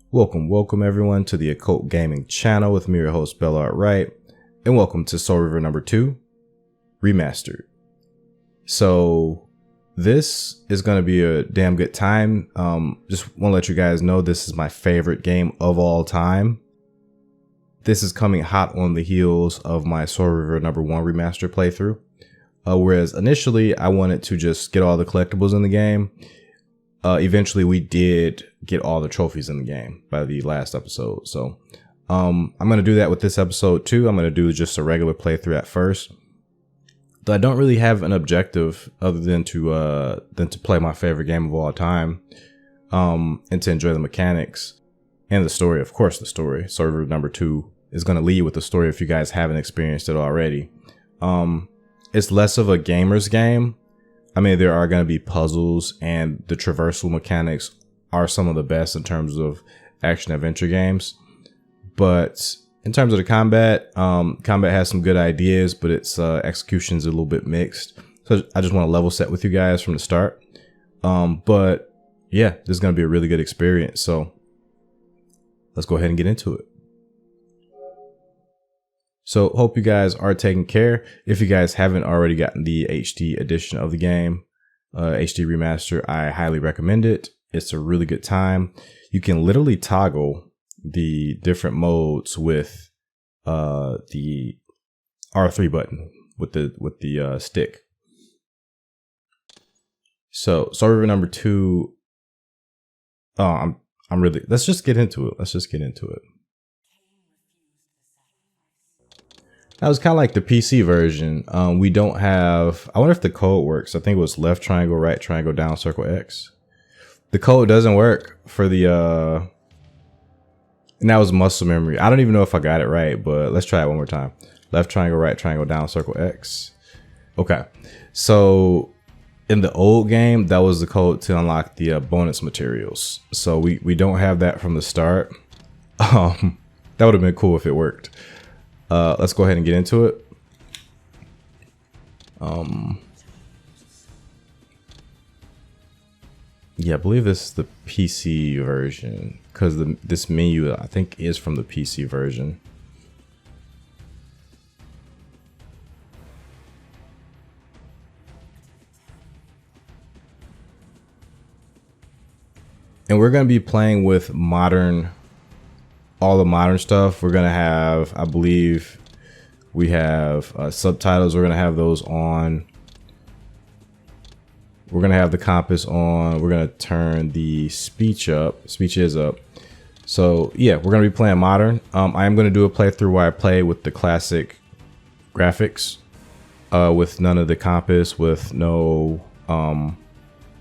Welcome everyone to the Occult Gaming channel with me, your host Bellard Wright, and welcome to Soul Reaver number 2, Remastered. So this is going to be a damn good time. Just want to let you guys know this is my favorite game of all time. This is coming hot on the heels of my Soul Reaver number 1 Remastered playthrough. Whereas initially I wanted to just get all the collectibles in the game. Eventually we did get all the trophies in the game by the last episode. So I'm going to do that with this episode too. I'm going to do just a regular playthrough at first. Though I don't really have an objective other than to play my favorite game of all time, and to enjoy the mechanics and the story. Of course, the story. Soul Reaver number 2 is going to lead with the story if you guys haven't experienced it already. It's less of a gamer's game. I mean, there are going to be puzzles, and the traversal mechanics are some of the best in terms of action adventure games. But in terms of the combat, combat has some good ideas, but its execution is a little bit mixed. So I just want to level set with you guys from the start. But yeah, this is going to be a really good experience. So let's go ahead and get into it. So hope you guys are taking care. If you guys haven't already gotten the HD edition of the game, HD Remaster, I highly recommend it. It's a really good time. You can literally toggle the different modes with the R3 button with the stick. So Soul Reaver number 2. I'm really, let's just get into it. That was kind of like the PC version. We don't have, I wonder if the code works. I think it was left triangle, right triangle, down circle X. The code doesn't work for the, and that was muscle memory. I don't even know if I got it right, but let's try it one more time. Left triangle, right triangle, down circle X. Okay. So in the old game, that was the code to unlock the bonus materials. So we don't have that from the start. That would have been cool if it worked. Let's go ahead and get into it. Yeah, I believe this is the PC version because this menu I think is from the PC version. And we're going to be playing with all the modern stuff. We're gonna have, I believe we have subtitles. We're gonna have those on. We're gonna have the compass on. We're gonna turn the speech up. Speech is up. So yeah, we're gonna be playing modern. I am gonna do a playthrough where I play with the classic graphics, with none of the compass, with no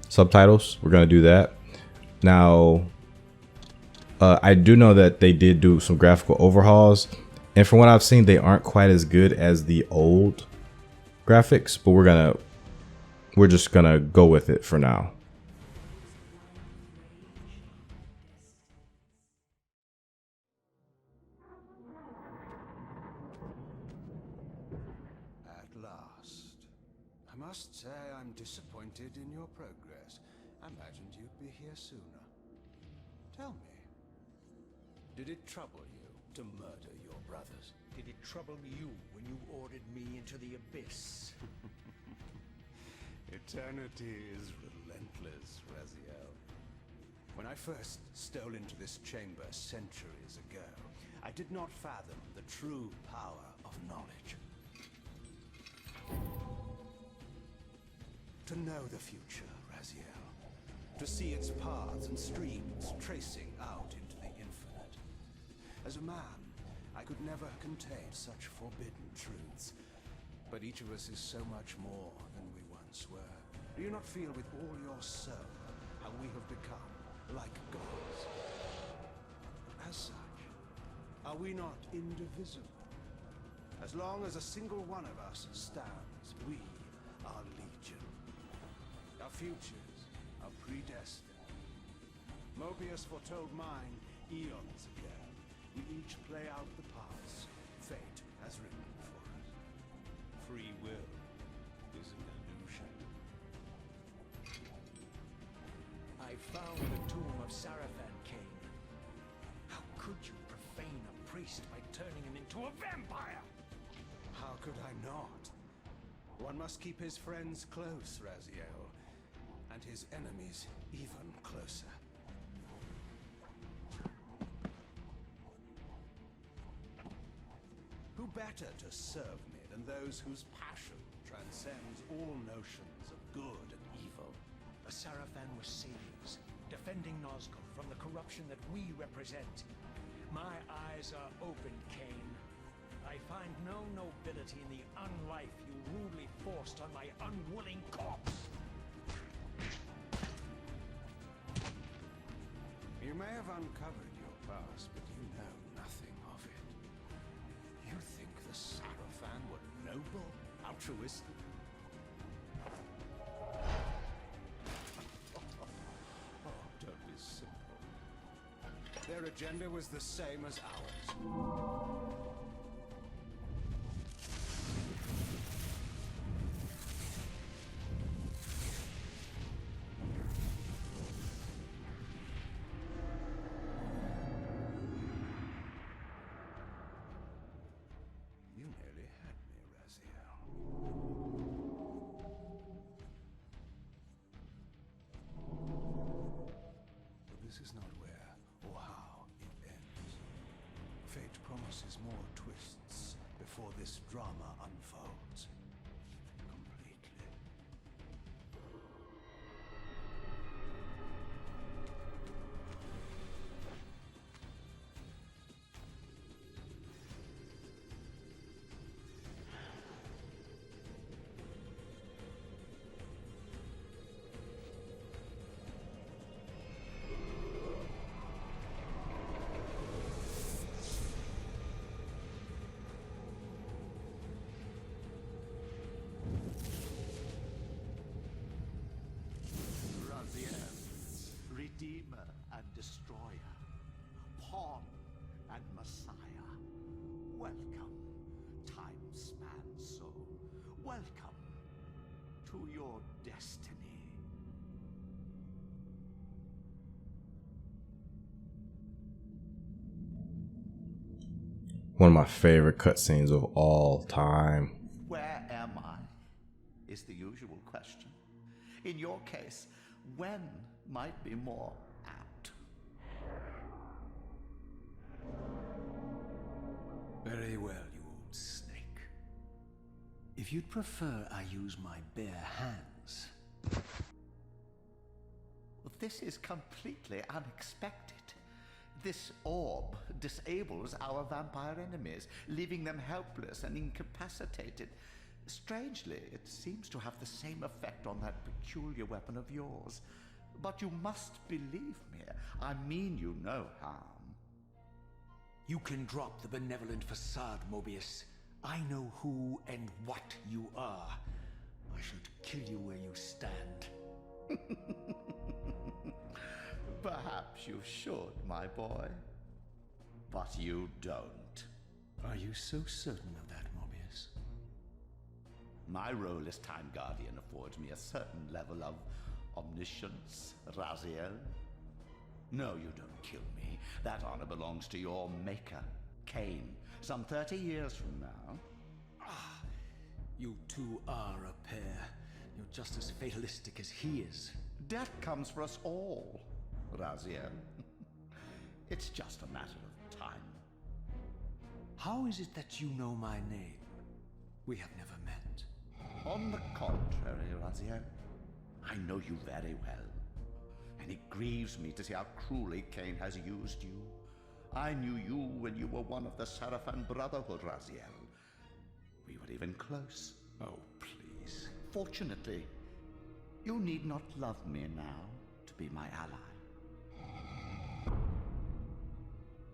subtitles. We're gonna do that. Now, I do know that they did do some graphical overhauls, and from what I've seen, they aren't quite as good as the old graphics, but we're just gonna go with it for now. At last. I must say I'm disappointed in your progress. I imagined you'd be here sooner. Tell me, did it trouble you to murder your brothers? Did it trouble you when you ordered me into the abyss? Eternity is relentless, Raziel. When I first stole into this chamber centuries ago, I did not fathom the true power of knowledge. To know the future, Raziel. To see its paths and streams tracing out into the infinite. As a man, I could never contain such forbidden truths. But each of us is so much more than we once were. Do you not feel with all your soul how we have become like gods? As such, are we not indivisible? As long as a single one of us stands, we are legion. Our futures are predestined. Moebius foretold mine eons ago. We each play out the parts fate has written for us. Free will is an illusion. I found the tomb of Sarafan, Kain. a vampire! How could I not? One must keep his friends close, Raziel, and his enemies even closer. Who better to serve me than those whose passion transcends all notions of good and evil? The Sarafan were saviors, defending Nosgoth from the corruption that we represent. My eyes are open, Kain. I find no nobility in the unlife you rudely forced on my unwilling corpse. You may have uncovered your past, but you know nothing of it. You think the Sarafan were noble, altruistic? Oh, don't be simple. Their agenda was the same as ours. You nearly had me, Raziel. But this is not where or how it ends. Fate promises more twists before this drama unfolds completely. Raziel, Redeemer and Destroyer, Pawn and Messiah. Welcome, time-span soul. Welcome to your destiny. One of my favorite cutscenes of all time. Where am I? Is the usual question. In your case, when might be more apt. Very well, you old snake. If you'd prefer I use my bare hands... This is completely unexpected. This orb disables our vampire enemies, leaving them helpless and incapacitated. Strangely, it seems to have the same effect on that peculiar weapon of yours. But you must believe me. I mean you no harm. You can drop the benevolent facade, Moebius. I know who and what you are. I should kill you where you stand. Perhaps you should, my boy. But you don't. Are you so certain of that, Moebius? My role as Time Guardian affords me a certain level of omniscience, Raziel. No, you don't kill me. That honor belongs to your maker, Kain, some 30 years from now. You two are a pair. You're just as fatalistic as he is. Death comes for us all, Raziel. It's just a matter of time. How is it that you know my name? We have never met. On the contrary, Raziel, I know you very well. And it grieves me to see how cruelly Kain has used you. I knew you when you were one of the Sarafan Brotherhood, Raziel. We were even close. Oh, please. Fortunately, you need not love me now to be my ally.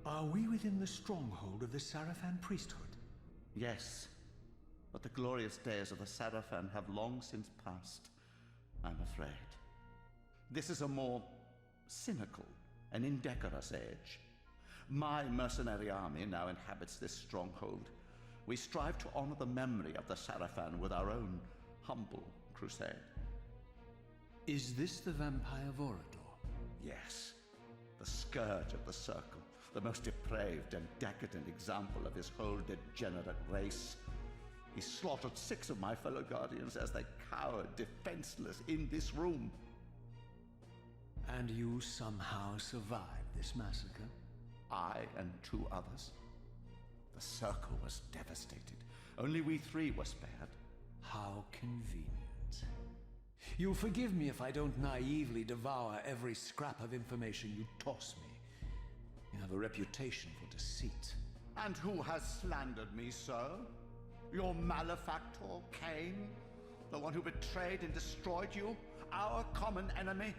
Are we within the stronghold of the Sarafan priesthood? Yes, but the glorious days of the Sarafan have long since passed, I'm afraid. This is a more cynical and indecorous age. My mercenary army now inhabits this stronghold. We strive to honor the memory of the Sarafan with our own humble crusade. Is this the vampire Vorador? Yes, the scourge of the circle, the most depraved and decadent example of his whole degenerate race. He slaughtered 6 of my fellow guardians as they cowered defenseless in this room. And you somehow survived this massacre? I and 2 others. The circle was devastated. Only we 3 were spared. How convenient. You'll forgive me if I don't naively devour every scrap of information you toss me. You have a reputation for deceit. And who has slandered me so? Your malefactor, Kain? The one who betrayed and destroyed you? Our common enemy?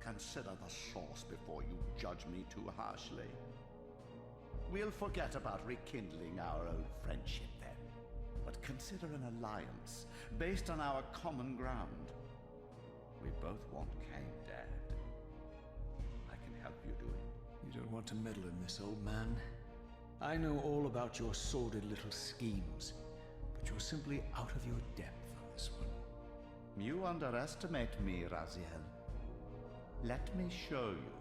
Consider the source before you judge me too harshly. We'll forget about rekindling our old friendship then, but consider an alliance based on our common ground. We both want Kain dead. I can help you do it. You don't want to meddle in this, old man. I know all about your sordid little schemes, but you're simply out of your depth on this one. You underestimate me, Raziel. Let me show you.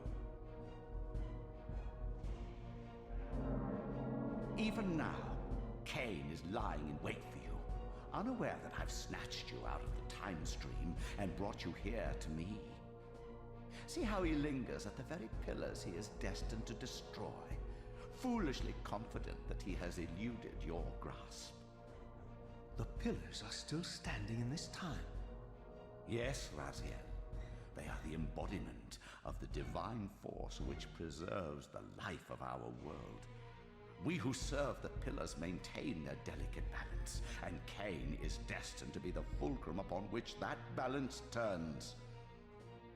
Even now, Kain is lying in wait for you, unaware that I've snatched you out of the time stream and brought you here to me. See how he lingers at the very pillars he is destined to destroy, foolishly confident that he has eluded your grasp. The pillars are still standing in this time. Yes, Raziel. They are the embodiment of the divine force which preserves the life of our world. We who serve the pillars maintain their delicate balance, and Kain is destined to be the fulcrum upon which that balance turns.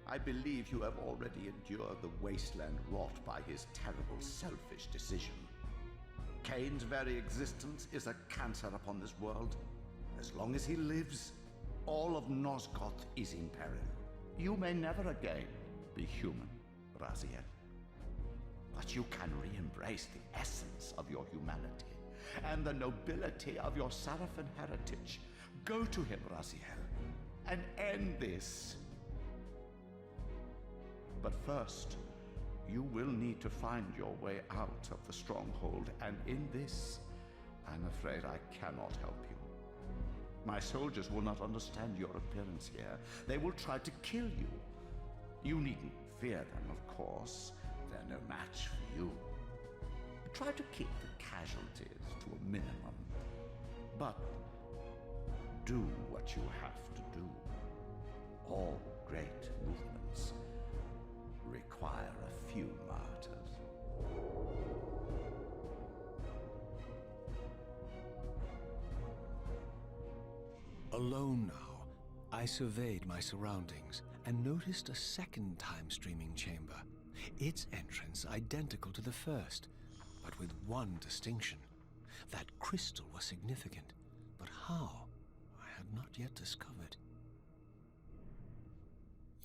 I believe you have already endured the wasteland wrought by his terrible, selfish decision. Kain's very existence is a cancer upon this world. As long as he lives, all of Nosgoth is in peril. You may never again be human, Raziel. But you can re-embrace the essence of your humanity and the nobility of your Sarafan heritage. Go to him, Raziel, and end this. But first, you will need to find your way out of the stronghold, and in this, I'm afraid I cannot help you. My soldiers will not understand your appearance here. They will try to kill you. You needn't fear them, of course. They're no match for you. Try to keep the casualties to a minimum. But do what you have to do. All great movements require a few martyrs. Alone now, I surveyed my surroundings and noticed a second time-streaming chamber. Its entrance identical to the first, but with one distinction. That crystal was significant, but how, I had not yet discovered.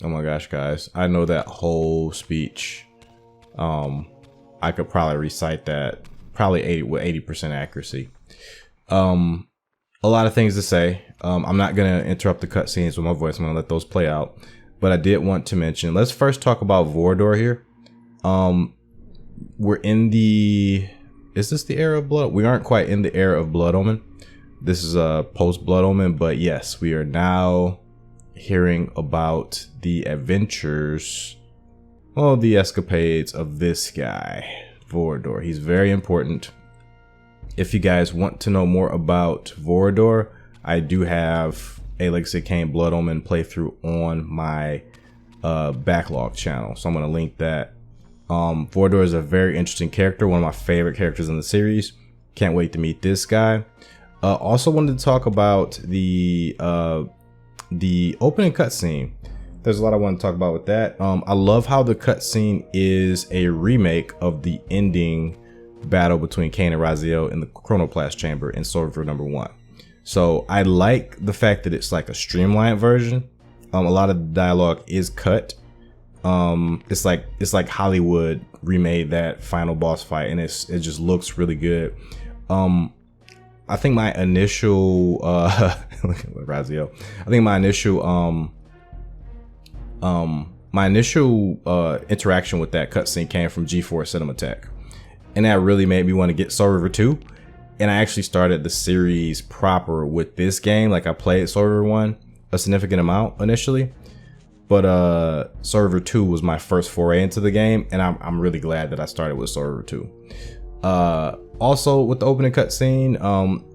Oh my gosh, guys. I know that whole speech. I could probably recite that probably with 80% accuracy. A lot of things to say. I'm not going to interrupt the cutscenes with my voice. I'm going to let those play out. But I did want to mention, let's first talk about Vorador here. We're in the, is this the era of Blood? We aren't quite in the era of Blood Omen. This is a post Blood Omen, but yes, we are now hearing about the adventures, well, the escapades of this guy, Vorador. He's very important. If you guys want to know more about Vorador, I do have a Legacy of Kain Blood Omen playthrough on my backlog channel, so I'm going to link that. Vorador is a very interesting character, one of my favorite characters in the series. Can't wait to meet this guy. Also wanted to talk about the opening cutscene. There's a lot I want to talk about with that. I love how the cutscene is a remake of the ending battle between Kain and Raziel in the Chronoplast chamber in Soul Reaver #1. So I like the fact that it's like a streamlined version. A lot of the dialogue is cut. It's like Hollywood remade that final boss fight, and it just looks really good. I think my initial look at Raziel. I think my initial my initial interaction with that cutscene came from G4 Cinematheque, and that really made me want to get Soul Reaver 2. And I actually started the series proper with this game. Like I played Soul Reaver 1 a significant amount initially, but Soul Reaver 2 was my first foray into the game, and I'm really glad that I started with Soul Reaver 2. Also with the opening cutscene,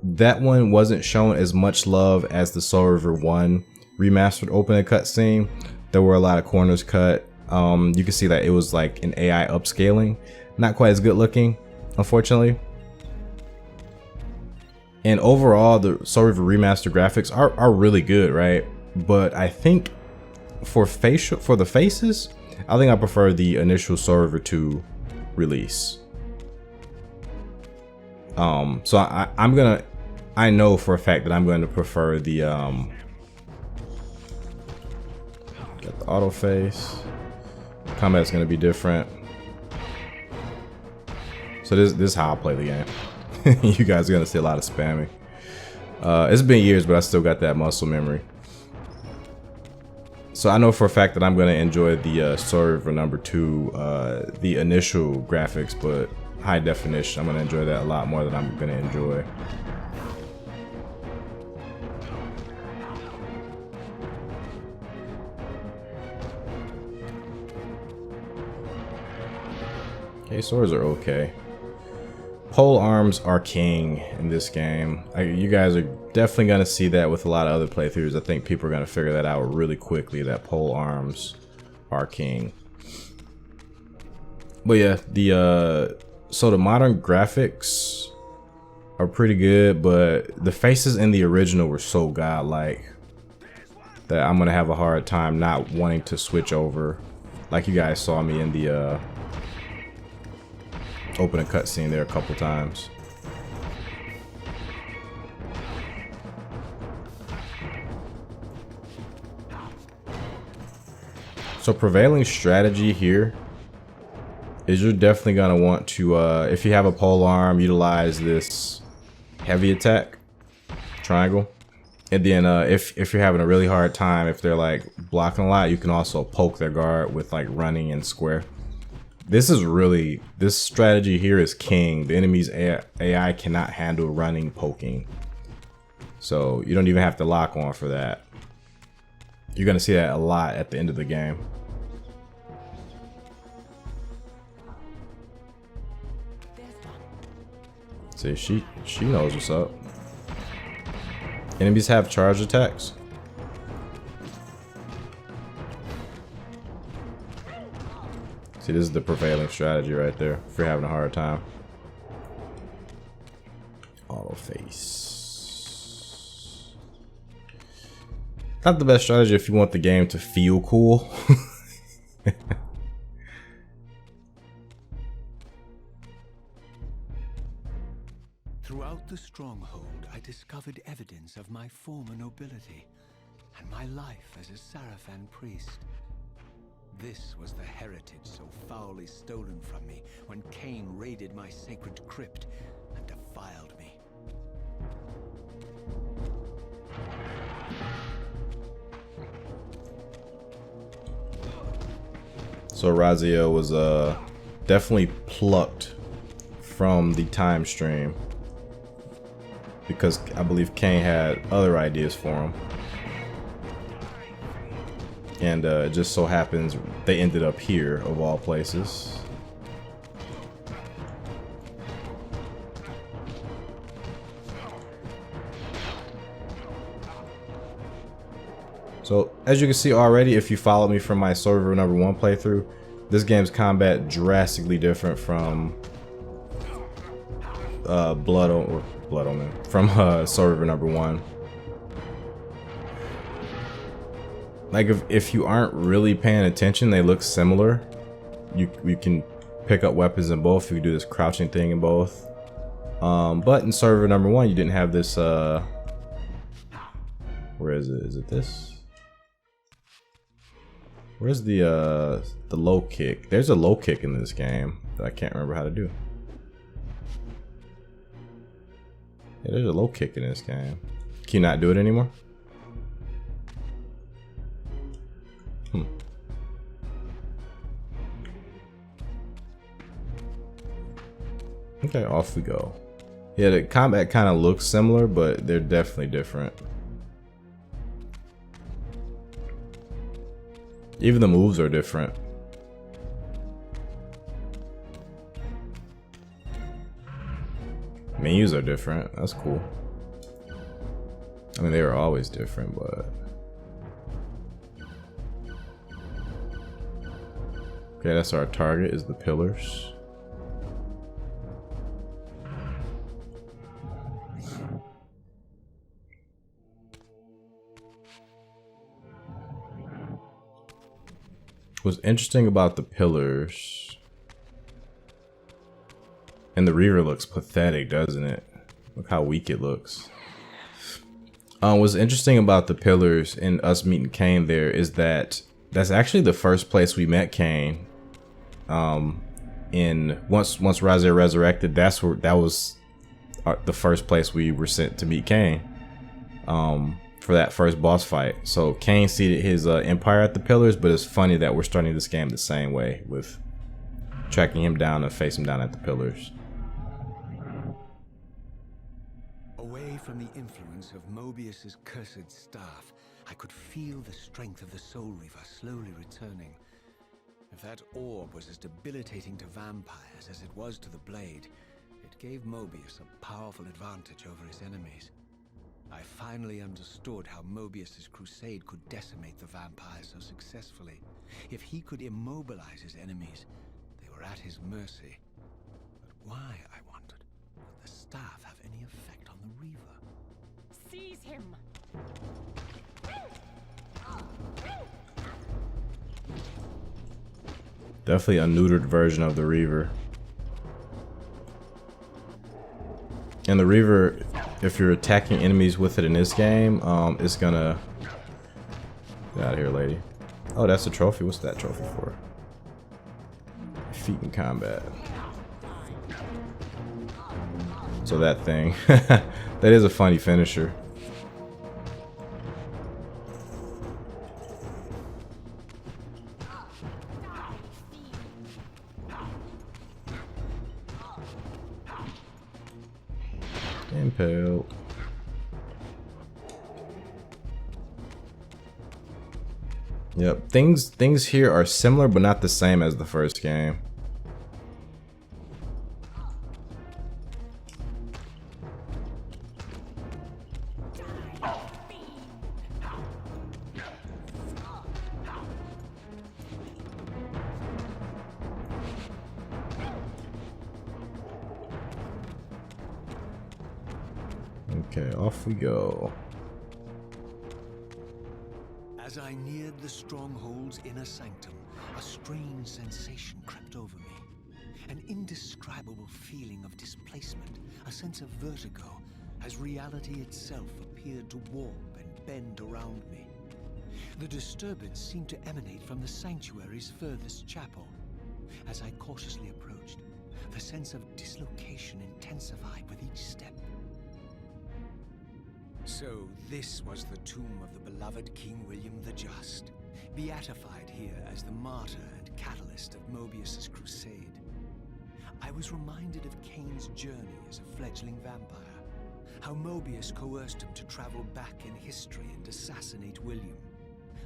that one wasn't shown as much love as the Soul Reaver 1 remastered opening cutscene. There were a lot of corners cut. You can see that it was like an AI upscaling, not quite as good looking, unfortunately. And overall, the Soul Reaver remastered graphics are really good, right? But I think for the faces, I think I prefer the initial Soul Reaver 2 release. So I know for a fact that I'm going to prefer the got the auto face. Combat's going to be different. So this is how I play the game. You guys are going to see a lot of spamming. It's been years, but I still got that muscle memory. So I know for a fact that I'm going to enjoy the Soul Reaver number 2, the initial graphics, but high definition, I'm going to enjoy that a lot more than I'm going to enjoy. Okay, swords are okay. Pole arms are king in this game. You guys are definitely going to see that with a lot of other playthroughs. I think people are going to figure that out really quickly, that pole arms are king. But yeah, so the modern graphics are pretty good, but the faces in the original were so godlike that I'm going to have a hard time not wanting to switch over, like you guys saw me in the open a cutscene there a couple times. So prevailing strategy here is you're definitely gonna want to, if you have a pole arm, utilize this heavy attack triangle, and then if you're having a really hard time, if they're like blocking a lot, you can also poke their guard with like running and square. This strategy here is king. The enemy's AI cannot handle running, poking. So you don't even have to lock on for that. You're gonna see that a lot at the end of the game. See, she knows what's up. Enemies have charge attacks. See, this is the prevailing strategy right there if you're having a hard time. Auto face. Not the best strategy if you want the game to feel cool. Throughout the stronghold, I discovered evidence of my former nobility and my life as a Sarafan priest. This was the heritage so foully stolen from me when Kain raided my sacred crypt and defiled me. So Raziel was definitely plucked from the time stream because I believe Kain had other ideas for him. And it just so happens they ended up here, of all places. So, as you can see already, if you follow me from my Soul Reaver number 1 playthrough, this game's combat drastically different from Blood Omen, from Soul Reaver number 1. Like if you aren't really paying attention, they look similar. You can pick up weapons in both. You can do this crouching thing in both. But in Soul Reaver number 1, you didn't have this. Where is it? Is it this? Where's the low kick? There's a low kick in this game that I can't remember how to do. Yeah, there's a low kick in this game. Can you not do it anymore? Okay, off we go. Yeah, the combat kind of looks similar, but they're definitely different. Even the moves are different. Menus are different. That's cool. I mean, they were always different, but... Okay, that's our target, is the pillars. What's interesting about the pillars... And the Reaver looks pathetic, doesn't it? Look how weak it looks. What's interesting about the pillars and us meeting Kain there is that that's actually the first place we met Kain. Once Raziel resurrected, that was the first place we were sent to meet Kain. For that first boss fight. So Kain seated his empire at the pillars, but it's funny that we're starting this game the same way, with tracking him down and face him down at the pillars. Away from the influence of Moebius's cursed staff, I could feel the strength of the Soul Reaver slowly returning. If that orb was as debilitating to vampires as it was to the blade, it gave Moebius a powerful advantage over his enemies. I finally understood how Moebius's crusade could decimate the vampires so successfully. If he could immobilize his enemies, they were at his mercy. But why, I wondered, would the staff have any effect on the Reaver? Seize him! Definitely a neutered version of the Reaver. And the Reaver, if you're attacking enemies with it in this game, it's gonna... Get out of here, lady. Oh, that's a trophy. What's that trophy for? Defeat in combat. So that thing. That is a funny finisher. Impaled. Yep, things here are similar but not the same as the first game. Okay, off we go. As I neared the Stronghold's inner sanctum, a strange sensation crept over me. An indescribable feeling of displacement, a sense of vertigo, as reality itself appeared to warp and bend around me. The disturbance seemed to emanate from the sanctuary's furthest chapel. As I cautiously approached, the sense of dislocation intensified with each step. So this was the tomb of the beloved King William the Just, beatified here as the martyr and catalyst of Moebius's crusade. I was reminded of Kain's journey as a fledgling vampire, how Moebius coerced him to travel back in history and assassinate William,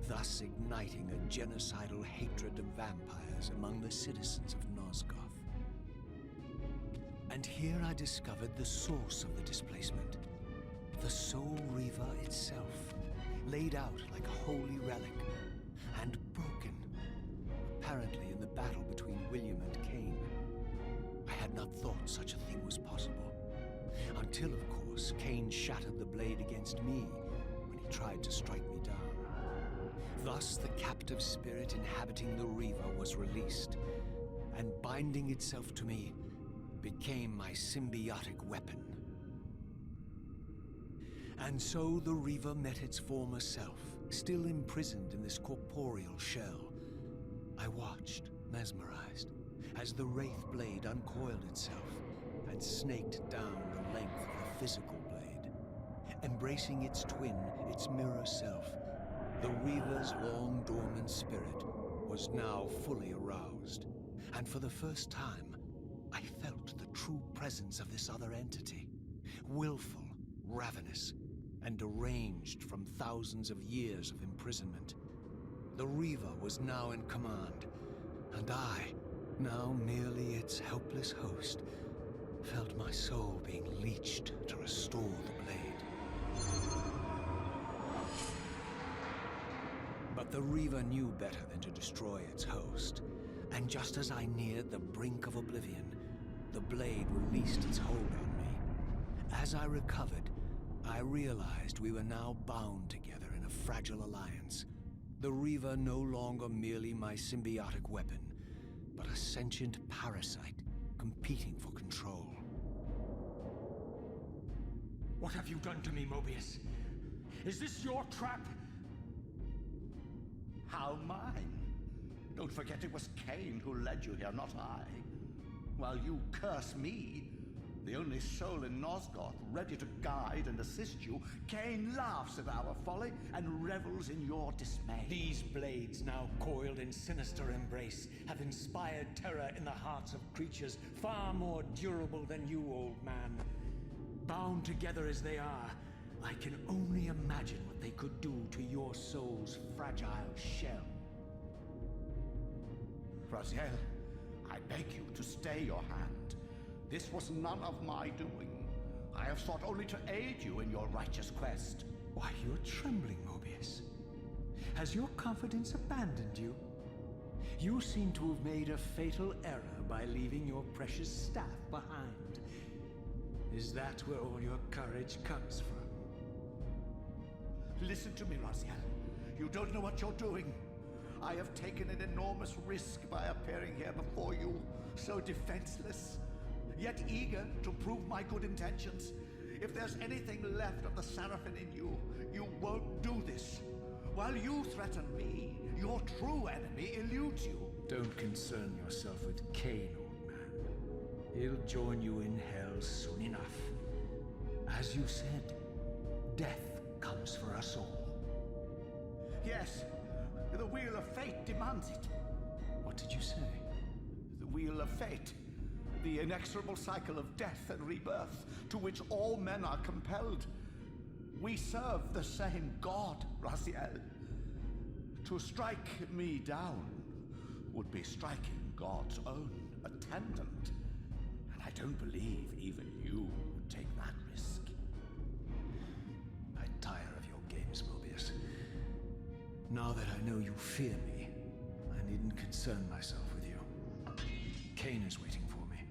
thus igniting a genocidal hatred of vampires among the citizens of Nosgoth. And here I discovered the source of the displacement. The Soul Reaver itself, laid out like a holy relic, and broken, apparently in the battle between William and Kain. I had not thought such a thing was possible, until of course Kain shattered the blade against me when he tried to strike me down. Thus the captive spirit inhabiting the Reaver was released, and binding itself to me became my symbiotic weapon. And so the Reaver met its former self, still imprisoned in this corporeal shell. I watched, mesmerized, as the Wraith blade uncoiled itself and snaked down the length of the physical blade. Embracing its twin, its mirror self, the Reaver's long dormant spirit was now fully aroused. And for the first time, I felt the true presence of this other entity. Willful, ravenous, and deranged from thousands of years of imprisonment. The Reaver was now in command, and I, now merely its helpless host, felt my soul being leached to restore the blade. But the Reaver knew better than to destroy its host, and just as I neared the brink of oblivion, the blade released its hold on me. As I recovered, I realized we were now bound together in a fragile alliance. The Reaver no longer merely my symbiotic weapon, but a sentient parasite competing for control. What have you done to me, Moebius? Is this your trap? How mine? Don't forget it was Kain who led you here, not I. While you curse me, the only soul in Nosgoth ready to guide and assist you, Kain laughs at our folly and revels in your dismay. These blades, now coiled in sinister embrace, have inspired terror in the hearts of creatures far more durable than you, old man. Bound together as they are, I can only imagine what they could do to your soul's fragile shell. Raziel, I beg you to stay your hand. This was none of my doing. I have sought only to aid you in your righteous quest. Why, you're trembling, Moebius. Has your confidence abandoned you? You seem to have made a fatal error by leaving your precious staff behind. Is that where all your courage comes from? Listen to me, Raziel. You don't know what you're doing. I have taken an enormous risk by appearing here before you, so defenseless, yet eager to prove my good intentions. If there's anything left of the Sarafan in you, you won't do this. While you threaten me, your true enemy eludes you. Don't concern yourself with Kain, old man. He'll join you in hell soon enough. As you said, death comes for us all. Yes, the Wheel of Fate demands it. What did you say? The Wheel of Fate. The inexorable cycle of death and rebirth to which all men are compelled. We serve the same God, Raziel. To strike me down would be striking God's own attendant. And I don't believe even you would take that risk. I tire of your games, Moebius. Now that I know you fear me, I needn't concern myself with you. Kain is waiting for me.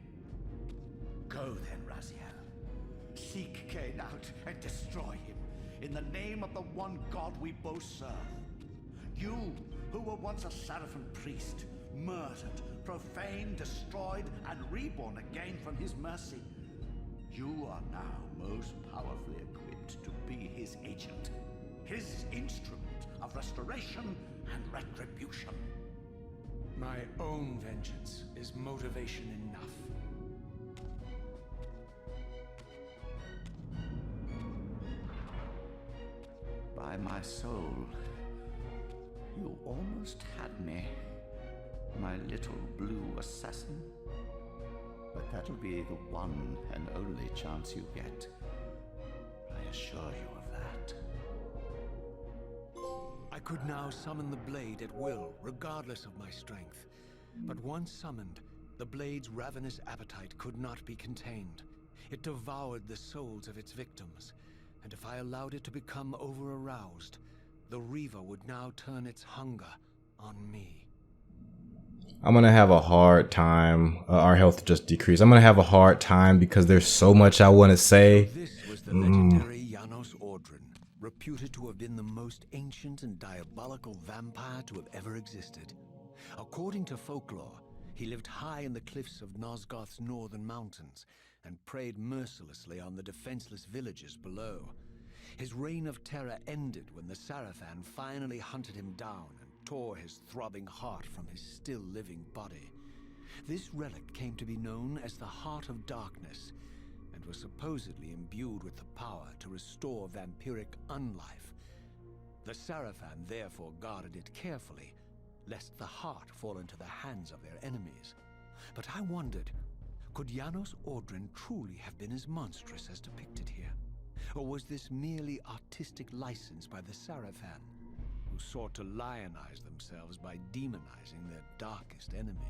Go then, Raziel. Seek Kain out and destroy him in the name of the one God we both serve. You, who were once a Sarafan priest, murdered, profaned, destroyed, and reborn again from his mercy. You are now most powerfully equipped to be his agent, his instrument of restoration and retribution. My own vengeance is motivation enough. By my soul, you almost had me, my little blue assassin. But that'll be the one and only chance you get. I assure you of that. I could now summon the blade at will, regardless of my strength. But once summoned, the blade's ravenous appetite could not be contained. It devoured the souls of its victims, and if I allowed it to become over-aroused, the Reaver would now turn its hunger on me. I'm gonna have a hard time. Our health just decreased. I'm gonna have a hard time because there's so much I want to say. This was the legendary Janos, reputed to have been the most ancient and diabolical vampire to have ever existed. According to folklore, he lived high in the cliffs of Nosgoth's northern mountains and preyed mercilessly on the defenseless villages below. His reign of terror ended when the Sarafan finally hunted him down and tore his throbbing heart from his still-living body. This relic came to be known as the Heart of Darkness, and was supposedly imbued with the power to restore vampiric unlife. The Sarafan therefore guarded it carefully, lest the heart fall into the hands of their enemies. But I wondered, Could Janos Ordrin truly have been as monstrous as depicted here? Or was this merely artistic license by the Sarafan, who sought to lionize themselves by demonizing their darkest enemy?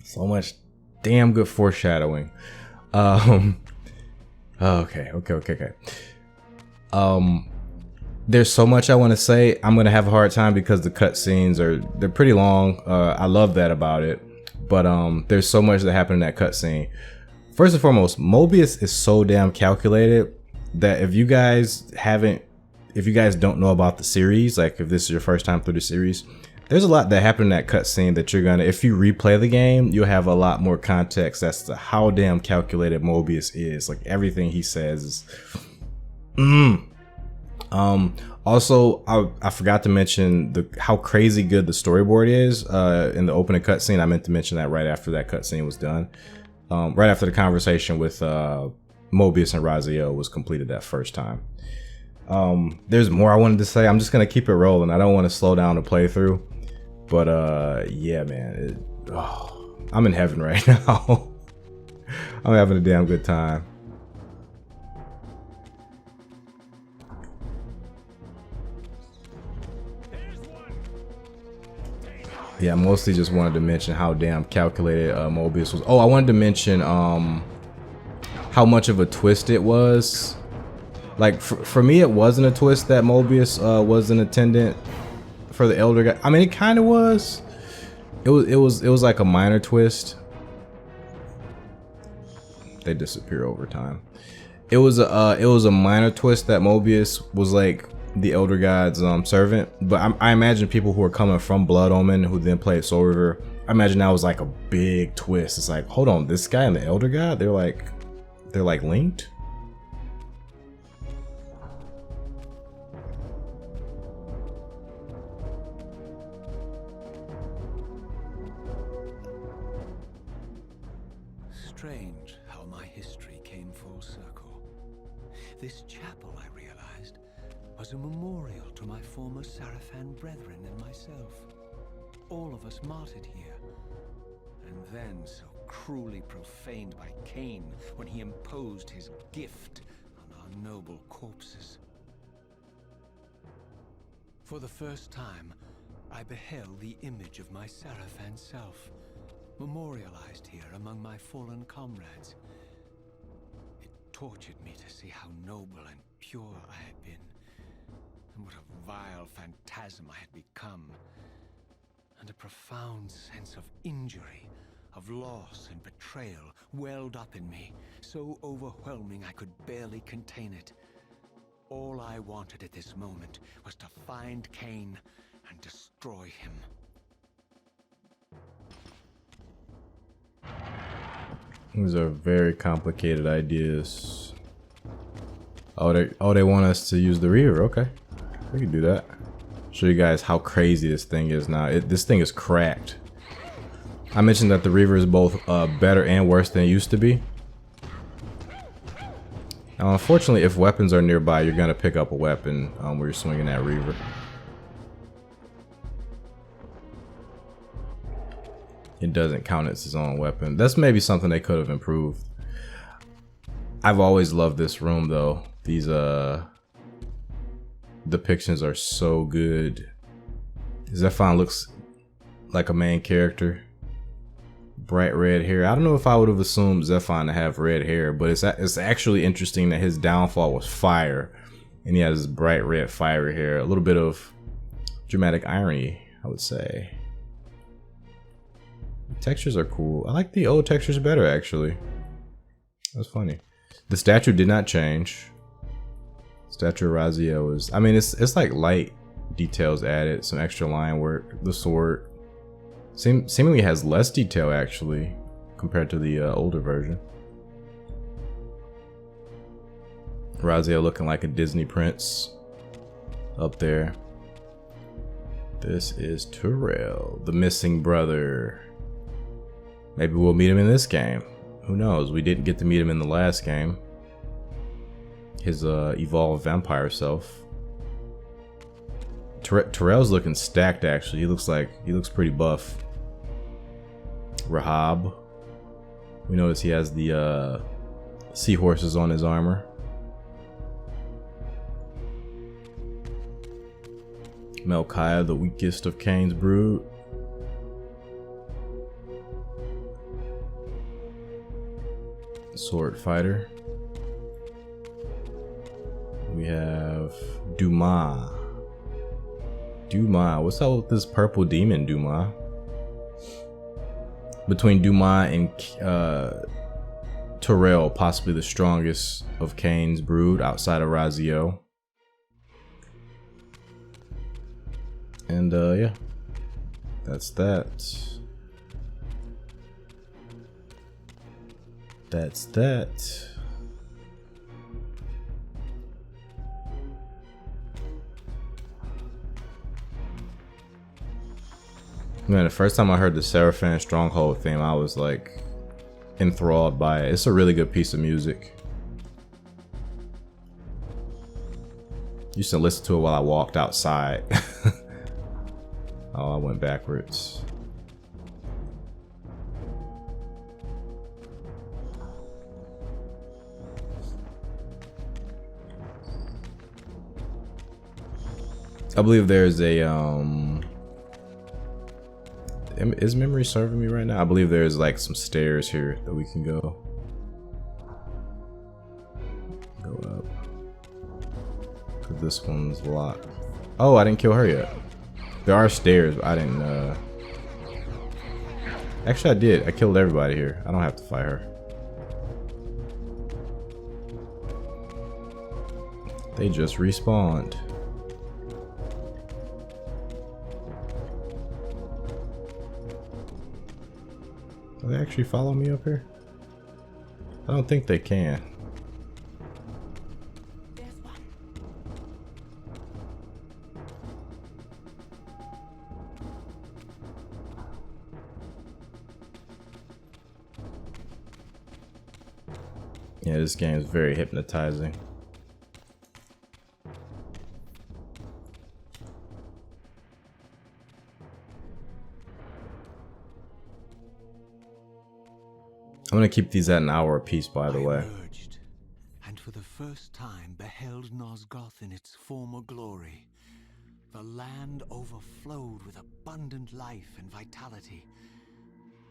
So much damn good foreshadowing. Okay. There's so much I want to say. I'm gonna have a hard time because the cutscenes they're pretty long. I love that about it, but there's so much that happened in that cutscene. First and foremost, Moebius is so damn calculated that if you guys don't know about the series, like if this is your first time through the series, there's a lot that happened in that cutscene that if you replay the game, you'll have a lot more context as to how damn calculated Moebius is. Like everything he says is also, I forgot to mention how crazy good the storyboard is in the opening cutscene. I meant to mention that right after that cutscene was done. Right after the conversation with Moebius and Raziel was completed that first time. There's more I wanted to say. I'm just gonna keep it rolling. I don't want to slow down the playthrough, but yeah, man, I'm in heaven right now. I'm having a damn good time. Yeah, I mostly just wanted to mention how damn calculated Moebius was. Oh, I wanted to mention how much of a twist it was. Like for me, it wasn't a twist that Moebius was an attendant for the Elder guy. I mean, it kind of was. It was like a minor twist. They disappear over time. It was a minor twist that Moebius was like the Elder God's servant, but I imagine people who are coming from Blood Omen who then played Soul Reaver, I imagine that was like a big twist. It's like, hold on, this guy and the Elder God, they're like linked. Strange how my history came full circle. This chapel, I realized, was a memorial to my former Sarafan brethren and myself. All of us martyred here, and then so cruelly profaned by Kain when he imposed his gift on our noble corpses. For the first time, I beheld the image of my Sarafan self, memorialized here among my fallen comrades. It tortured me to see how noble and pure I had been, and what a vile phantasm I had become, and a profound sense of injury, of loss and betrayal welled up in me, so overwhelming I could barely contain it. All I wanted at this moment was to find Kain and destroy him. These are very complicated ideas. Oh, they want us to use the Reaver. Okay, we can do that. Show you guys how crazy this thing is now. This thing is cracked. I mentioned that the Reaver is both better and worse than it used to be. Now, unfortunately, if weapons are nearby, you're gonna pick up a weapon where you're swinging that Reaver. It doesn't count as his own weapon. That's maybe something they could have improved. I've always loved this room though. These depictions are so good. Zephyr looks like a main character. Bright red hair. I don't know if I would have assumed Zephyr to have red hair, but it's actually interesting that his downfall was fire, and he has bright red fiery hair. A little bit of dramatic irony, I would say. The textures are cool. I like the old textures better, actually. That's funny. The statue did not change. Statue of Raziel is, I mean, it's like light details added, some extra line work. The sword seemingly has less detail actually compared to the older version. Raziel looking like a Disney prince up there. This is Terrell, the missing brother. Maybe we'll meet him in this game. Who knows? We didn't get to meet him in the last game. His evolved vampire self. Terrell's looking stacked actually. He looks pretty buff. Rahab. We notice he has the seahorses on his armor. Melchiah, the weakest of Kain's brood. Sword fighter. We have Dumas. Dumas, what's up with this purple demon, Dumas? Between Dumas and Terrell, possibly the strongest of Kain's brood outside of Raziel. And yeah, that's that. That's that. Man, the first time I heard the Sarafan Stronghold theme, I was like enthralled by it. It's a really good piece of music. Used to listen to it while I walked outside. Oh, I went backwards. I believe there's a is memory serving me right now? I believe there's like some stairs here that we can go up. Cause this one's locked. Oh, I didn't kill her yet. There are stairs, but I didn't actually I did. I killed everybody here. I don't have to fight her. They just respawned. Do they actually follow me up here? I don't think they can. Yeah, this game is very hypnotizing. I'm gonna keep these at an hour apiece, by the way. Emerged, and for the first time beheld Nosgoth in its former glory. The land overflowed with abundant life and vitality,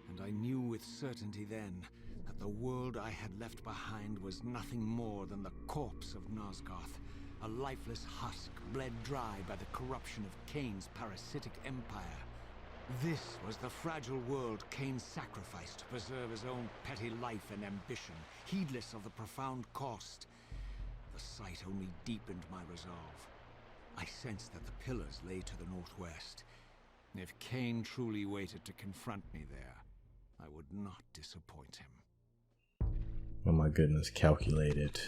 and I knew with certainty then that the world I had left behind was nothing more than the corpse of Nosgoth, a lifeless husk bled dry by the corruption of Kain's parasitic empire. This was the fragile world Kain sacrificed to preserve his own petty life and ambition, heedless of the profound cost. The sight only deepened my resolve. I sensed that the pillars lay to the northwest. If Kain truly waited to confront me there, I would not disappoint him. Oh my goodness, calculated.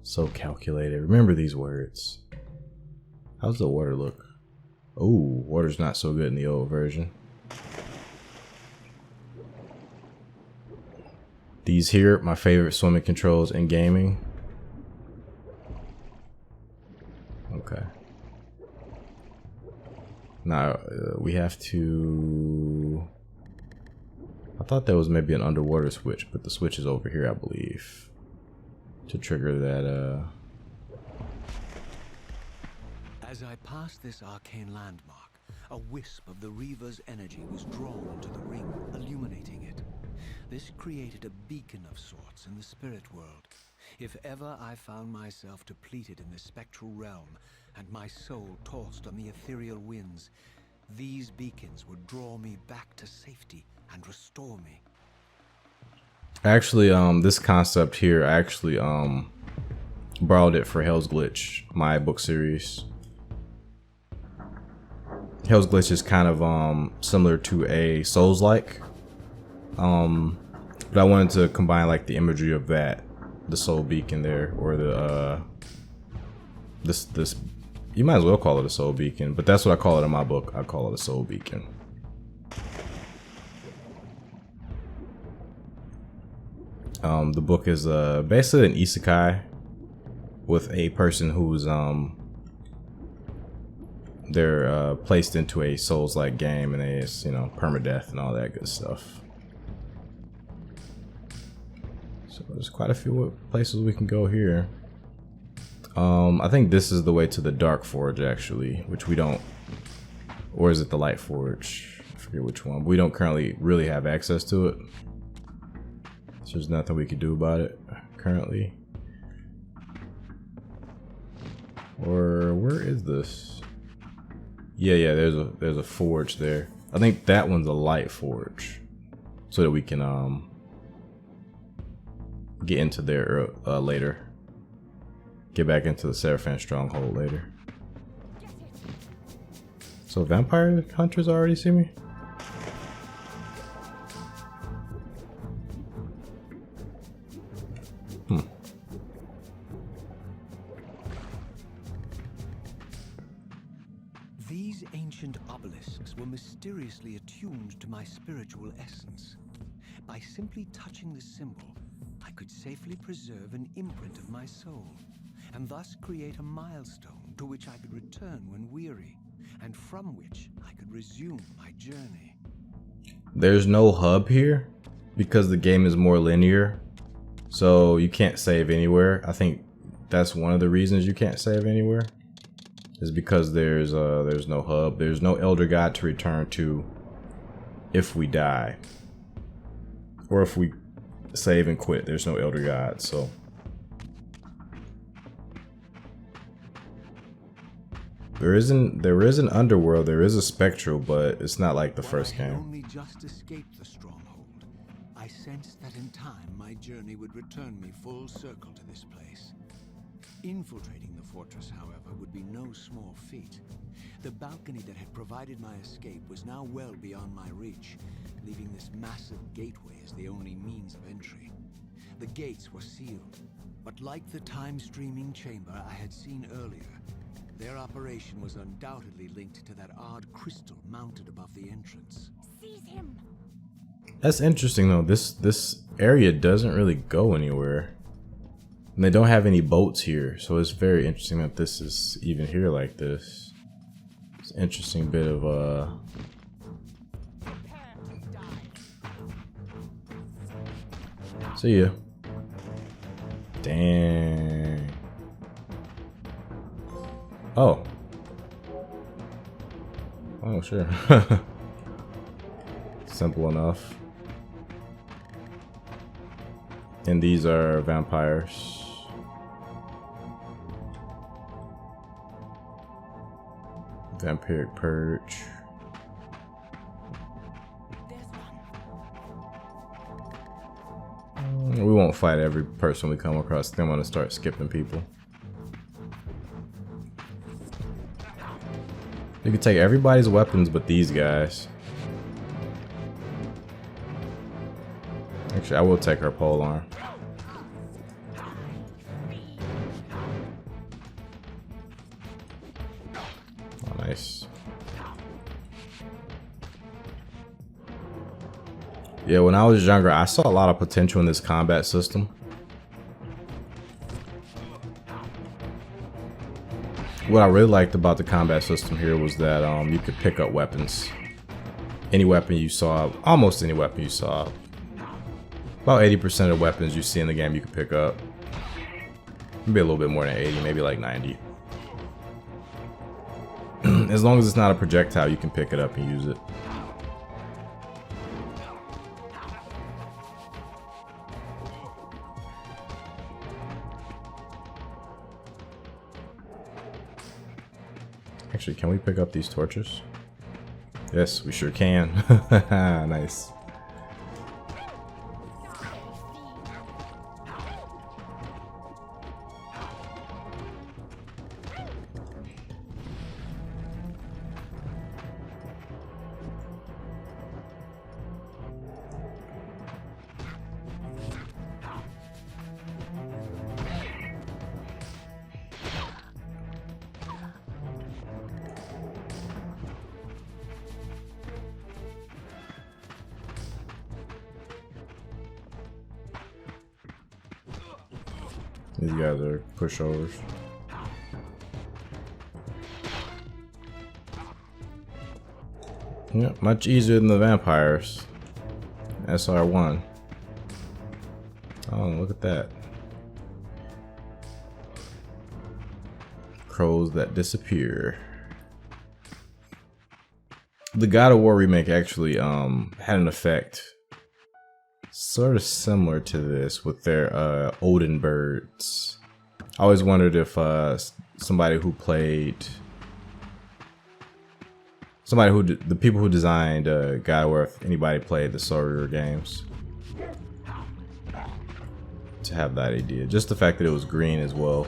So calculated. Remember these words. How's the water look? Oh, water's not so good in the old version. These here, my favorite swimming controls in gaming. Okay. Now, we have to... I thought that was maybe an underwater switch, but the switch is over here, I believe. To trigger that, As I passed this arcane landmark, a wisp of the Reaver's energy was drawn into the ring, illuminating it. This created a beacon of sorts in the spirit world. If ever I found myself depleted in the spectral realm, and my soul tossed on the ethereal winds, these beacons would draw me back to safety and restore me. Actually, this concept here, I actually borrowed it for Hell's Glitch, my book series. Hell's Glitch is kind of similar to a Souls-like, but I wanted to combine like the imagery of that, the soul beacon there, or the this you might as well call it a soul beacon, but that's what I call it in my book. I call it a soul beacon. The book is basically an isekai with a person who's they're placed into a Souls-like game, and it's, you know, permadeath and all that good stuff. So there's quite a few places we can go here. I think this is the way to the Dark Forge, actually, which we don't, or is it the Light Forge? I forget which one. We don't currently really have access to it, so there's nothing we can do about it currently. Or where is this? Yeah, there's a forge there. I think that one's a Light Forge, so that we can get into there later. Get back into the Sarafan Stronghold later. So vampire hunters already see me? These ancient obelisks were mysteriously attuned to my spiritual essence. By simply touching the symbol, I could safely preserve an imprint of my soul, and thus create a milestone to which I could return when weary, and from which I could resume my journey. There's no hub here because the game is more linear, so you can't save anywhere. I think that's one of the reasons you can't save anywhere, is because there's no hub. There's no elder god to return to if we die, or if we save and quit. There's no elder god, so. There is an underworld, there is a spectral, but it's not like the first game. I had only just escaped the stronghold. I sensed that in time my journey would return me full circle to this place. Infiltrating the fortress, however, would be no small feat. The balcony that had provided my escape was now well beyond my reach, leaving this massive gateway as the only means of entry. The gates were sealed, but like the time-streaming chamber I had seen earlier, their operation was undoubtedly linked to that odd crystal mounted above the entrance. Seize him. That's interesting though. This area doesn't really go anywhere. And they don't have any boats here, so it's very interesting that this is even here like this. It's an interesting bit of See ya. Dang. Oh. Oh, sure. Simple enough. And these are vampires. Vampiric Purge. We won't fight every person we come across. I'm gonna start skipping people. You can take everybody's weapons but these guys. Actually, I will take her polearm. Oh, nice. Yeah, when I was younger, I saw a lot of potential in this combat system. What I really liked about the combat system here was that you could pick up weapons. Any weapon you saw, almost any weapon you saw. About 80% of weapons you see in the game you can pick up. Maybe a little bit more than 80, maybe like 90. As long as it's not a projectile, you can pick it up and use it. Actually, can we pick up these torches? Yes, we sure can. Nice. These guys are pushovers. Yeah, much easier than the vampires. SR1. Oh, look at that. Crows that disappear. The God of War remake actually had an effect sort of similar to this with their Odin birds. I always wondered if somebody who the people who designed God of War, if anybody played the Soul Reaver games, to have that idea. Just the fact that it was green as well.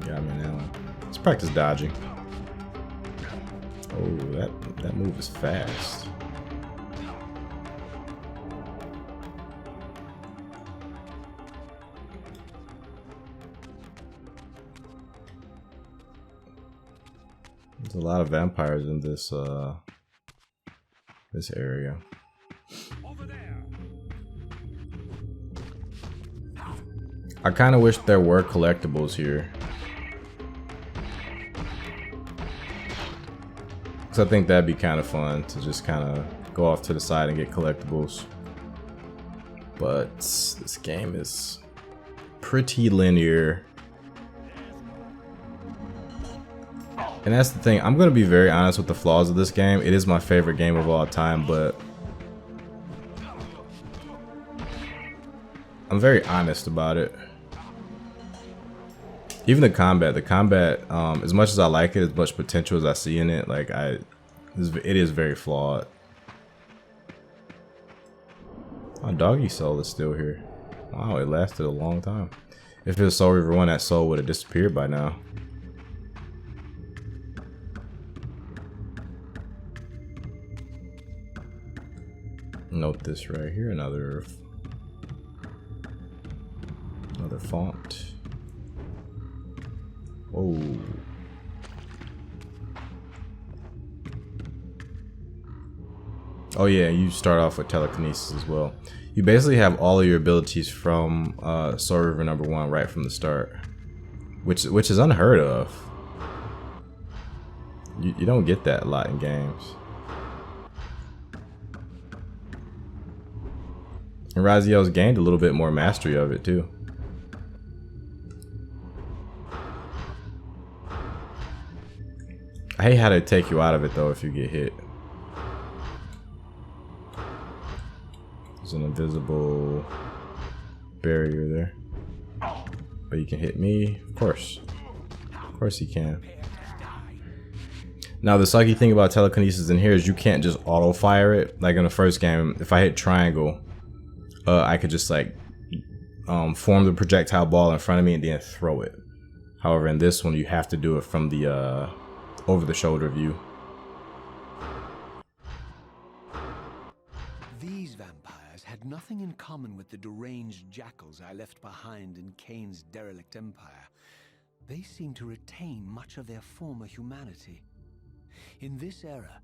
Got me now. Let's practice dodging. Oh, that move is fast. There's a lot of vampires in this this area. Over there. I kind of wish there were collectibles here. I think that'd be kind of fun to just kind of go off to the side and get collectibles. But this game is pretty linear. And that's the thing. I'm going to be very honest with the flaws of this game. It is my favorite game of all time, but I'm very honest about it. Even the combat, as much as I like it, as much potential as I see in it, like it is very flawed. Oh, Doggy Soul is still here. Wow, it lasted a long time. If it was Soul Reaver 1, that soul would have disappeared by now. Note this right here, another font. Whoa. Oh yeah, you start off with telekinesis as well. You basically have all of your abilities from Soul Reaver number 1 right from the start, which is unheard of. You don't get that a lot in games. And Raziel's gained a little bit more mastery of it too. I hate how they take you out of it though if you get hit. There's an invisible barrier there. But you can hit me, of course. Of course you can. Now the sucky thing about telekinesis in here is you can't just auto fire it. Like in the first game, if I hit triangle, I could just like form the projectile ball in front of me and then throw it. However, in this one you have to do it from the over the shoulder view. These vampires had nothing in common with the deranged jackals I left behind in Kain's derelict empire. They seem to retain much of their former humanity. In this era,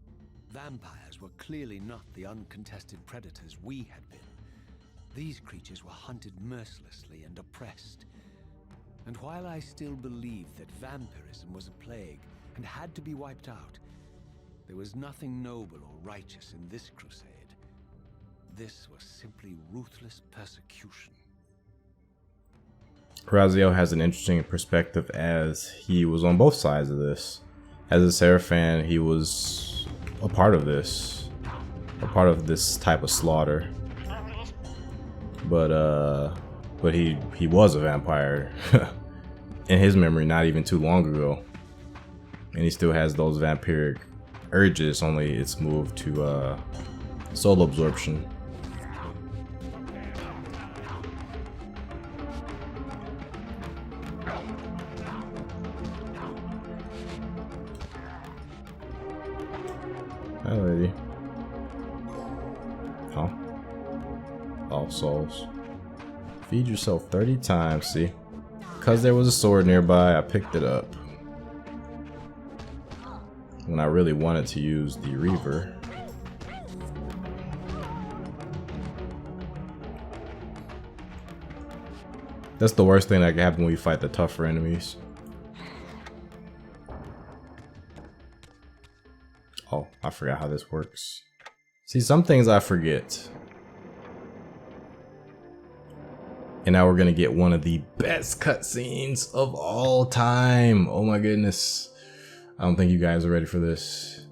vampires were clearly not the uncontested predators we had been. These creatures were hunted mercilessly and oppressed. And while I still believed that vampirism was a plague and had to be wiped out, there was nothing noble or righteous in this crusade. This was simply ruthless persecution. Raziel has an interesting perspective as he was on both sides of this. As a Sarafan, he was a part of this type of slaughter. But he was a vampire in his memory not even too long ago. And he still has those vampiric urges, only it's moved to soul absorption. Hi, lady. Huh? All souls. Feed yourself 30 times, see? Because there was a sword nearby, I picked it up. When I really wanted to use the Reaver. That's the worst thing that can happen when you fight the tougher enemies. Oh, I forgot how this works. See, some things I forget. And now we're gonna get one of the best cutscenes of all time. Oh my goodness. I don't think you guys are ready for this.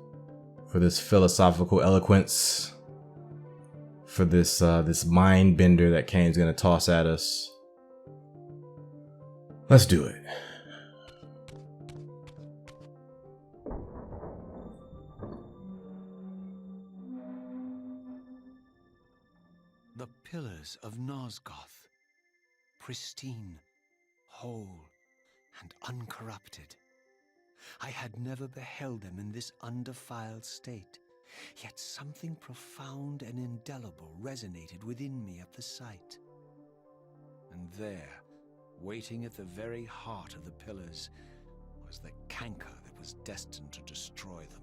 For this philosophical eloquence. For this this mind bender that Kain's gonna toss at us. Let's do it. The pillars of Nosgoth, pristine, whole, and uncorrupted. I had never beheld them in this undefiled state, yet something profound and indelible resonated within me at the sight. And there, waiting at the very heart of the pillars, was the canker that was destined to destroy them.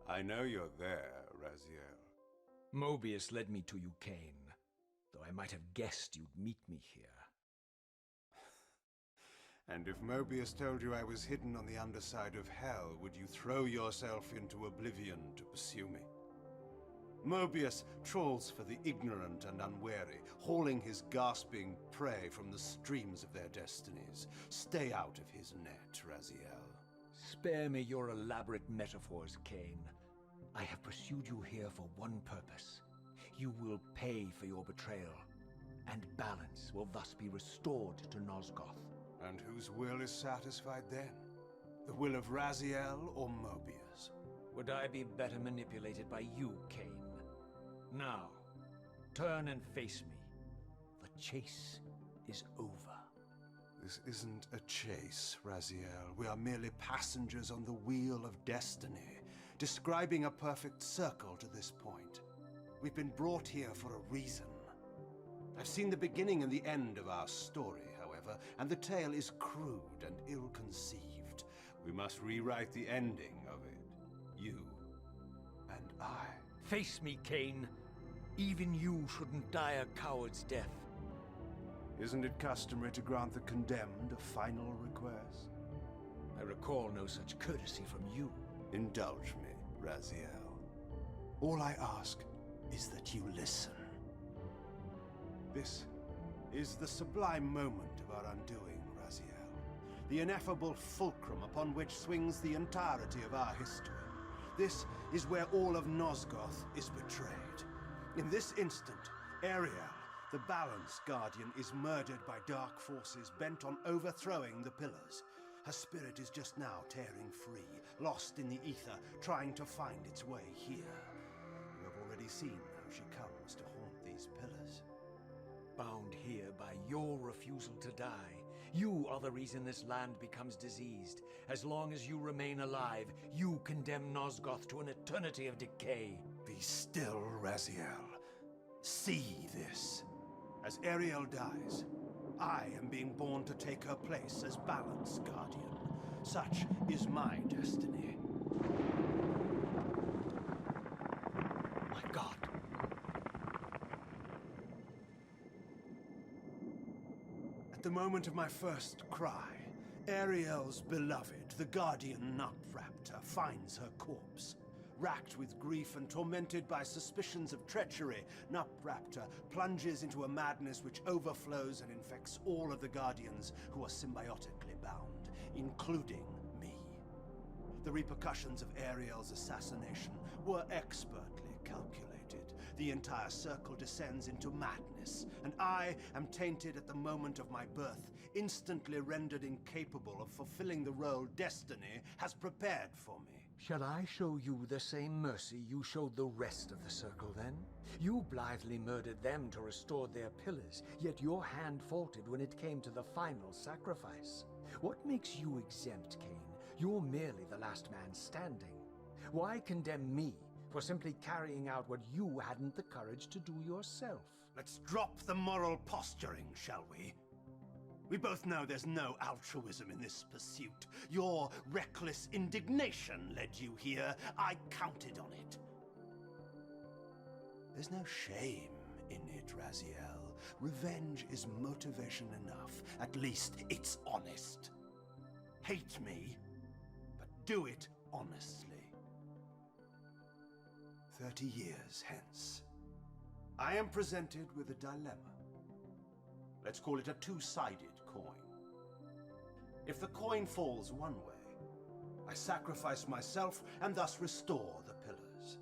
I know you're there, Raziel. Moebius led me to you, Kain, though I might have guessed you'd meet me here. And if Moebius told you I was hidden on the underside of hell, would you throw yourself into oblivion to pursue me? Moebius trawls for the ignorant and unwary, hauling his gasping prey from the streams of their destinies. Stay out of his net, Raziel. Spare me your elaborate metaphors, Kain. I have pursued you here for one purpose. You will pay for your betrayal, and balance will thus be restored to Nosgoth. And whose will is satisfied then? The will of Raziel or Moebius? Would I be better manipulated by you, Kain? Now, turn and face me. The chase is over. This isn't a chase, Raziel. We are merely passengers on the wheel of destiny, describing a perfect circle to this point. We've been brought here for a reason. I've seen the beginning and the end of our story, however, and the tale is crude and ill-conceived. We must rewrite the ending of it. You and I. Face me, Kain. Even you shouldn't die a coward's death. Isn't it customary to grant the condemned a final request? I recall no such courtesy from you. Indulge me, Raziel. All I ask is that you listen. This is the sublime moment of our undoing, Raziel. The ineffable fulcrum upon which swings the entirety of our history. This is where all of Nosgoth is betrayed. In this instant, Ariel, the Balance Guardian, is murdered by dark forces bent on overthrowing the pillars. Her spirit is just now tearing free, lost in the ether, trying to find its way here. You have already seen how she comes to haunt these pillars. Bound here by your refusal to die. You are the reason this land becomes diseased. As long as you remain alive, you condemn Nosgoth to an eternity of decay. Be still, Raziel. See this. As Ariel dies, I am being born to take her place as Balance Guardian. Such is my destiny. My God. At the moment of my first cry, Ariel's beloved, the Guardian Nupraptor, finds her corpse. Racked with grief and tormented by suspicions of treachery, Nupraptor plunges into a madness which overflows and infects all of the Guardians who are symbiotically bound, including me. The repercussions of Ariel's assassination were expertly calculated. The entire circle descends into madness, and I am tainted at the moment of my birth, instantly rendered incapable of fulfilling the role destiny has prepared for me. Shall I show you the same mercy you showed the rest of the circle, then? You blithely murdered them to restore their pillars, yet your hand faltered when it came to the final sacrifice. What makes you exempt, Kain? You're merely the last man standing. Why condemn me for simply carrying out what you hadn't the courage to do yourself? Let's drop the moral posturing, shall we? We both know there's no altruism in this pursuit. Your reckless indignation led you here. I counted on it. There's no shame in it, Raziel. revenge is motivation enough. At least it's honest. Hate me, but do it honestly. 30 years hence, I am presented with a dilemma. Let's call it a two-sided coin. If the coin falls one way, I sacrifice myself and thus restore the pillars.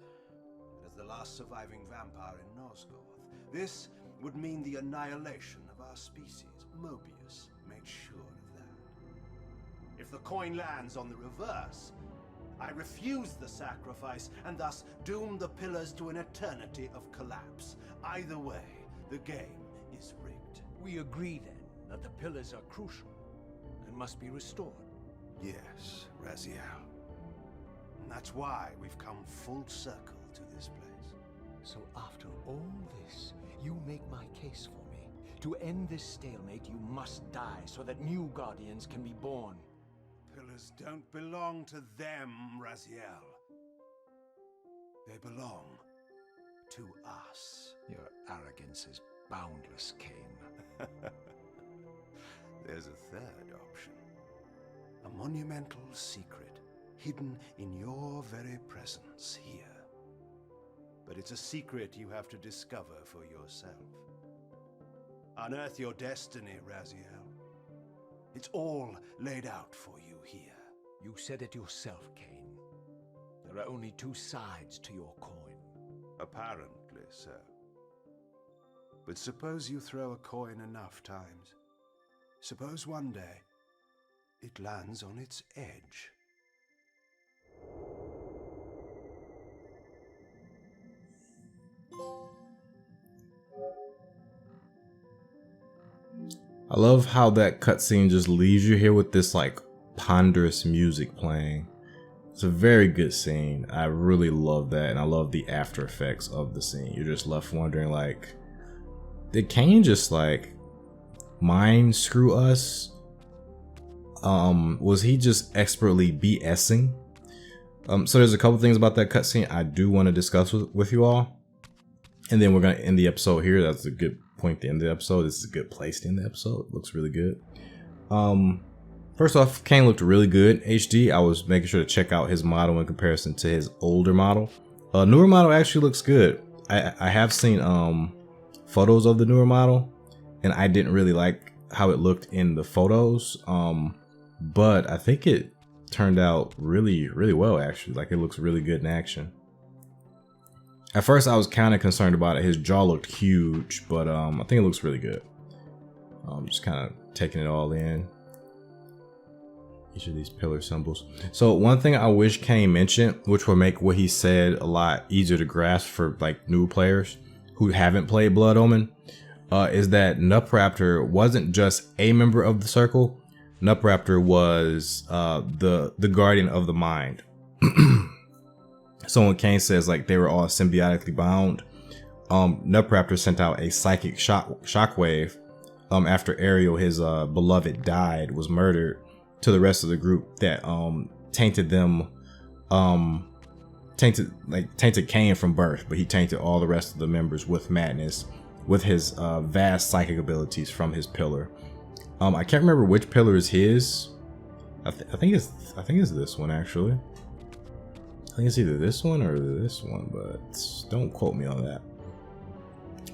And as the last surviving vampire in Nosgoth, this would mean the annihilation of our species. Moebius made sure of that. If the coin lands on the reverse, I refuse the sacrifice and thus doom the pillars to an eternity of collapse. Either way, the game is rigged. We agree then that the pillars are crucial and must be restored. Yes, Raziel. And that's why we've come full circle to this place. So after all this, you make my case for me. To end this stalemate, you must die so that new guardians can be born. Pillars don't belong to them, Raziel. They belong to us. Your arrogance is boundless, Kain. There's a third option. A monumental secret hidden in your very presence here. But it's a secret you have to discover for yourself. Unearth your destiny, Raziel. It's all laid out for you here. You said it yourself, Kain. There are only two sides to your coin. Apparently so. But suppose you throw a coin enough times. Suppose one day it lands on its edge. I love how that cutscene just leaves you here with this like ponderous music playing. It's a very good scene. I really love that, and I love the after effects of the scene. You're just left wondering, like, did Kain just like mind screw us? Was he just expertly BSing? So there's a couple things about that cutscene I do want to discuss with you all, and then we're gonna end the episode here. That's a good point to end the episode. This is a good place to end the episode. It looks really good. First off, Kain looked really good HD. I was making sure to check out his model in comparison to his older model. Newer model actually looks good. I have seen photos of the newer model, and I didn't really like how it looked in the photos. But I think it turned out really, really well actually. Like, it looks really good in action. At first I was kind of concerned about it. His jaw looked huge, but I think it looks really good. Just kind of taking it all in. Each of these pillar symbols. So one thing I wish Kain mentioned, which will make what he said a lot easier to grasp for like new players who haven't played Blood Omen, is that Nupraptor wasn't just a member of the circle. Nupraptor was the guardian of the mind. So when Kain says like they were all symbiotically bound, Nupraptor sent out a psychic shockwave after Ariel, his beloved, was murdered, to the rest of the group that tainted them, tainted Kain from birth, but he tainted all the rest of the members with madness, with his vast psychic abilities from his pillar. I can't remember which pillar is his. I think it's this one actually. I think it's either this one or this one, but don't quote me on that.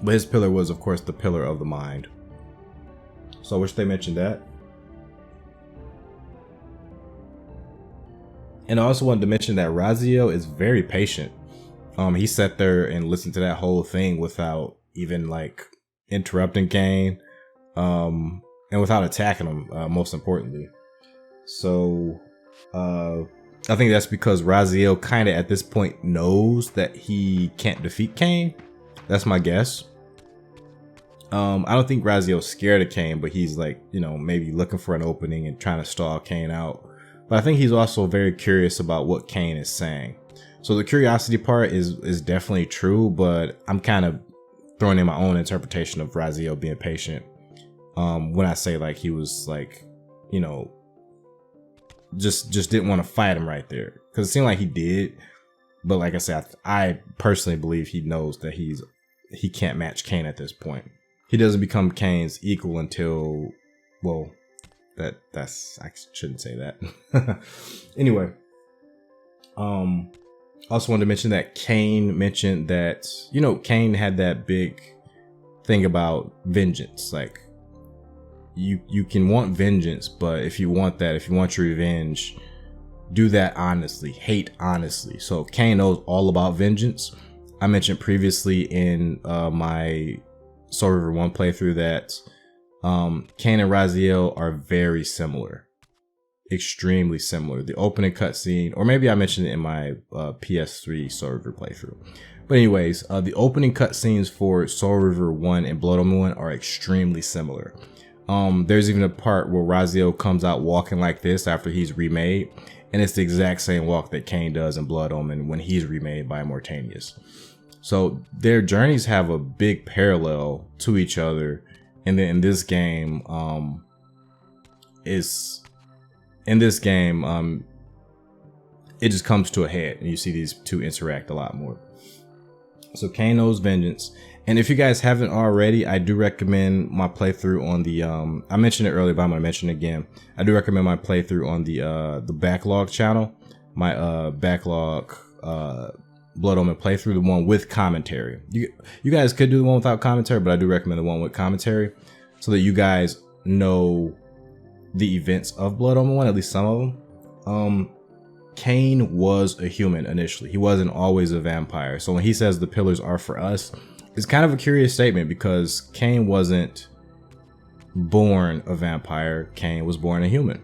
But his pillar was, of course, the pillar of the mind. So I wish they mentioned that. And I also wanted to mention that Raziel is very patient. He sat there and listened to that whole thing without even like interrupting Kain, and without attacking him, most importantly. So I think that's because Raziel kind of at this point knows that he can't defeat Kain. That's my guess. I don't think Raziel's scared of Kain, but he's like, you know, maybe looking for an opening and trying to stall Kain out. But I think he's also very curious about what Kain is saying. So the curiosity part is definitely true, but I'm kind of throwing in my own interpretation of Raziel being patient. When I say like he was like, you know, just didn't want to fight him right there, because it seemed like he did. But like I said, I personally believe he knows that he can't match Kain at this point. he doesn't become Kain's equal until, well, that's I shouldn't say that. Anyway, also wanted to mention that Kain mentioned that, you know, Kain had that big thing about vengeance. Like, you can want vengeance, but if you want your revenge, do that honestly, hate honestly. So Kain knows all about vengeance. I mentioned previously in my Soul Reaver 1 playthrough that Kain and Raziel are very similar, extremely similar. The opening cutscene, or maybe I mentioned it in my PS3 Soul Reaver playthrough. But anyways, the opening cutscenes for Soul Reaver 1 and Blood Omen 1 are extremely similar. There's even a part where Raziel comes out walking like this after he's remade, and it's the exact same walk that Kain does in Blood Omen when he's remade by Mortanius. So their journeys have a big parallel to each other, and then in this game, it just comes to a head, and you see these two interact a lot more. So Kain knows vengeance, and if you guys haven't already, I do recommend my playthrough on the I mentioned it earlier, but I'm gonna mention it again. I do recommend my playthrough on the backlog channel, my backlog Blood Omen playthrough, the one with commentary. You guys could do the one without commentary, but I do recommend the one with commentary so that you guys know the events of Blood Omen 1, at least some of them. Kain was a human initially. He wasn't always a vampire. So when he says the pillars are for us, it's kind of a curious statement because Kain wasn't born a vampire. Kain was born a human.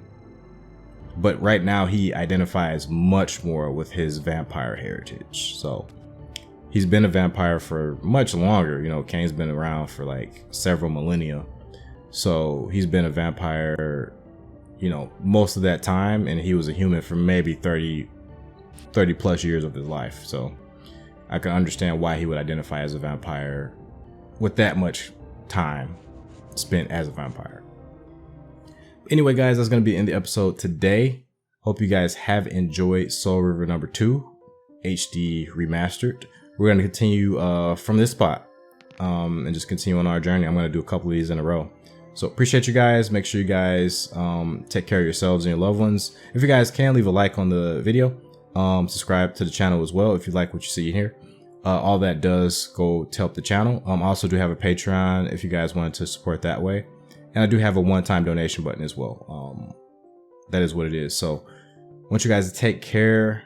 But right now he identifies much more with his vampire heritage. So he's been a vampire for much longer. You know, Kain's been around for like several millennia. So he's been a vampire, you know, most of that time, and he was a human for maybe 30 plus years of his life. So I can understand why he would identify as a vampire with that much time spent as a vampire. Anyway, guys, that's going to be in the episode today. Hope you guys have enjoyed Soul Reaver number 2 HD Remastered. We're going to continue from this spot and just continue on our journey. I'm going to do a couple of these in a row. So appreciate you guys. Make sure you guys take care of yourselves and your loved ones. If you guys can, leave a like on the video. Subscribe to the channel as well if you like what you see here. All that does go to help the channel. I also do have a Patreon if you guys wanted to support that way. And I do have a one-time donation button as well. That is what it is. So I want you guys to take care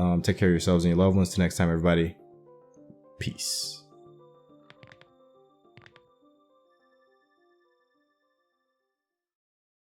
of yourselves and your loved ones. Till next time, everybody. Peace.